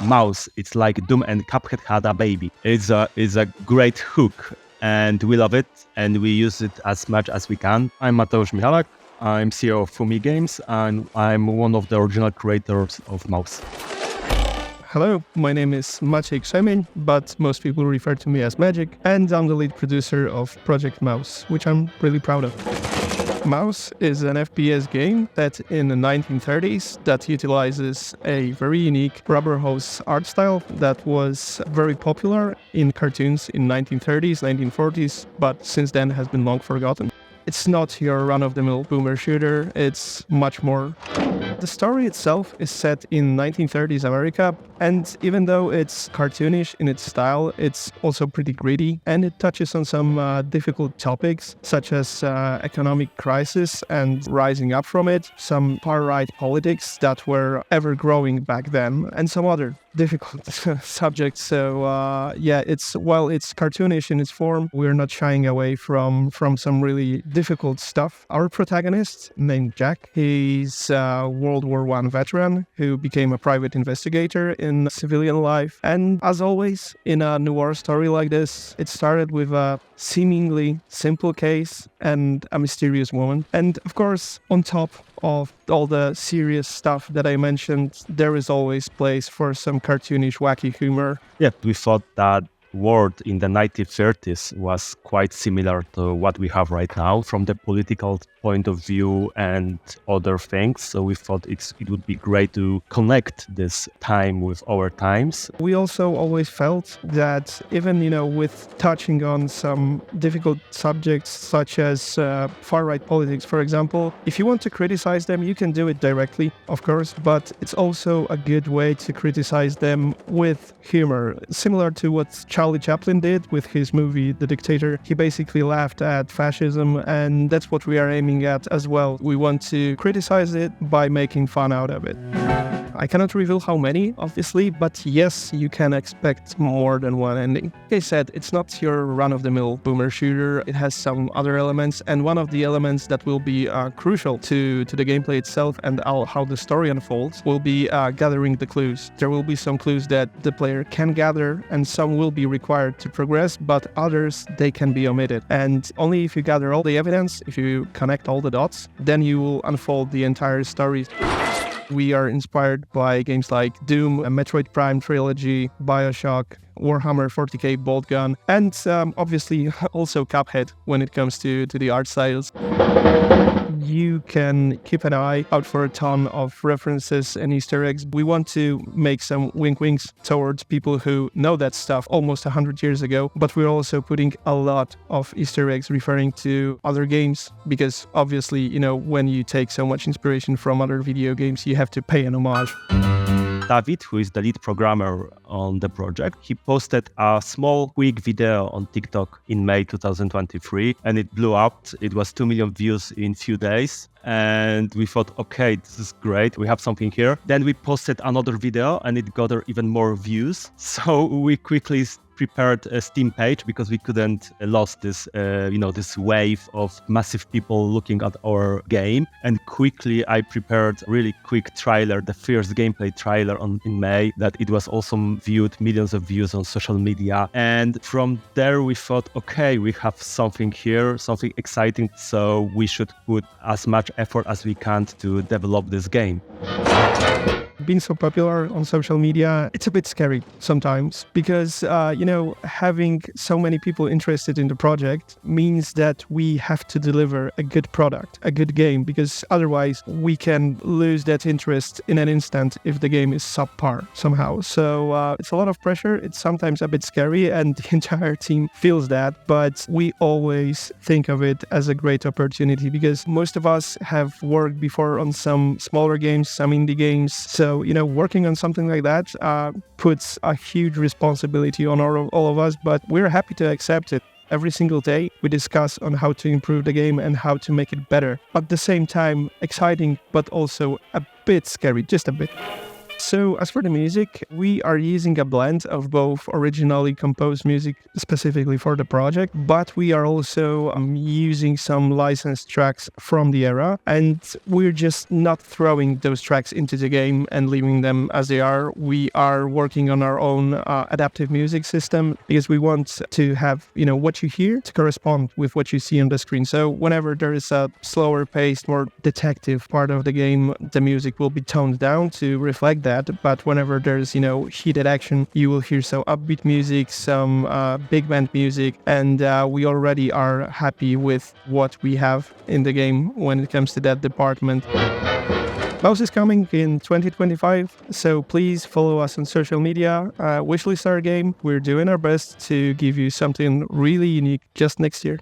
mouse. It's like Doom and Cuphead had a baby. It's a great hook, and we love it, and we use it as much as we can. I'm Mateusz Michalak. I'm CEO of Fumi Games, and I'm one of the original creators of Mouse. Hello, my name is Maciej Krzemień, but most people refer to me as Magic, and I'm the lead producer of Project Mouse, which I'm really proud of. Mouse is an FPS game set in the 1930s that utilizes a very unique rubber hose art style that was very popular in cartoons in 1930s, 1940s, but since then has been long forgotten. It's not your run-of-the-mill boomer shooter, it's much more. The story itself is set in 1930s America, and even though it's cartoonish in its style, it's also pretty gritty, and it touches on some difficult topics, such as economic crisis and rising up from it, some far-right politics that were ever-growing back then, and some other difficult subjects. So while it's cartoonish in its form, we're not shying away from some really difficult stuff. Our protagonist, named Jack, he's a World War I veteran who became a private investigator in civilian life. And as always, in a noir story like this, it started with a seemingly simple case and a mysterious woman. And of course, on top of all the serious stuff that I mentioned, there is always place for some cartoonish, wacky humor. Yeah, we thought that world in the 1930s was quite similar to what we have right now from the political point of view and other things. So we thought it would be great to connect this time with our times. We also always felt that even, with touching on some difficult subjects such as far-right politics, for example, if you want to criticize them, you can do it directly, of course, but it's also a good way to criticize them with humor, similar to what Charlie Chaplin did with his movie The Dictator. He basically laughed at fascism, and that's what we are aiming at as well. We want to criticize it by making fun out of it. I cannot reveal how many, obviously, but yes, you can expect more than one ending. Like I said, it's not your run-of-the-mill boomer shooter. It has some other elements, and one of the elements that will be crucial to the gameplay itself and how the story unfolds will be gathering the clues. There will be some clues that the player can gather, and some will be required to progress, but others, they can be omitted. And only if you gather all the evidence, if you connect all the dots, then you will unfold the entire story. We are inspired by games like Doom, a Metroid Prime trilogy, BioShock, Warhammer 40k Boltgun, and obviously also Cuphead when it comes to the art styles. You can keep an eye out for a ton of references and Easter eggs. We want to make some wink-winks towards people who know that stuff almost 100 years ago, but we're also putting a lot of Easter eggs referring to other games, because obviously, when you take so much inspiration from other video games, you have to pay an homage. David, who is the lead programmer on the project, he posted a small, quick video on TikTok in May 2023, and it blew up. It was 2 million views in few days. And we thought, okay, this is great. We have something here. Then we posted another video and it got even more views. So we quickly prepared a Steam page because we couldn't lose this, this wave of massive people looking at our game. And quickly I prepared a really quick trailer, the first gameplay trailer in May, that it was also viewed, millions of views on social media. And from there we thought, okay, we have something here, something exciting. So we should put as much effort as we can to develop this game. Being so popular on social media, it's a bit scary sometimes because, having so many people interested in the project means that we have to deliver a good product, a good game, because otherwise we can lose that interest in an instant if the game is subpar somehow. So it's a lot of pressure. It's sometimes a bit scary and the entire team feels that, but we always think of it as a great opportunity because most of us have worked before on some smaller games, some indie games. So, working on something like that puts a huge responsibility on all of us, but we're happy to accept it. Every single day, we discuss on how to improve the game and how to make it better. At the same time, exciting, but also a bit scary, just a bit. So as for the music, we are using a blend of both originally composed music specifically for the project, but we are also using some licensed tracks from the era, and we're just not throwing those tracks into the game and leaving them as they are. We are working on our own adaptive music system because we want to have, what you hear to correspond with what you see on the screen. So whenever there is a slower paced, more detective part of the game, the music will be toned down to reflect that. But whenever there's, heated action, you will hear some upbeat music, some big band music, and we already are happy with what we have in the game when it comes to that department. Mouse is coming in 2025, so please follow us on social media, wishlist our game. We're doing our best to give you something really unique just next year.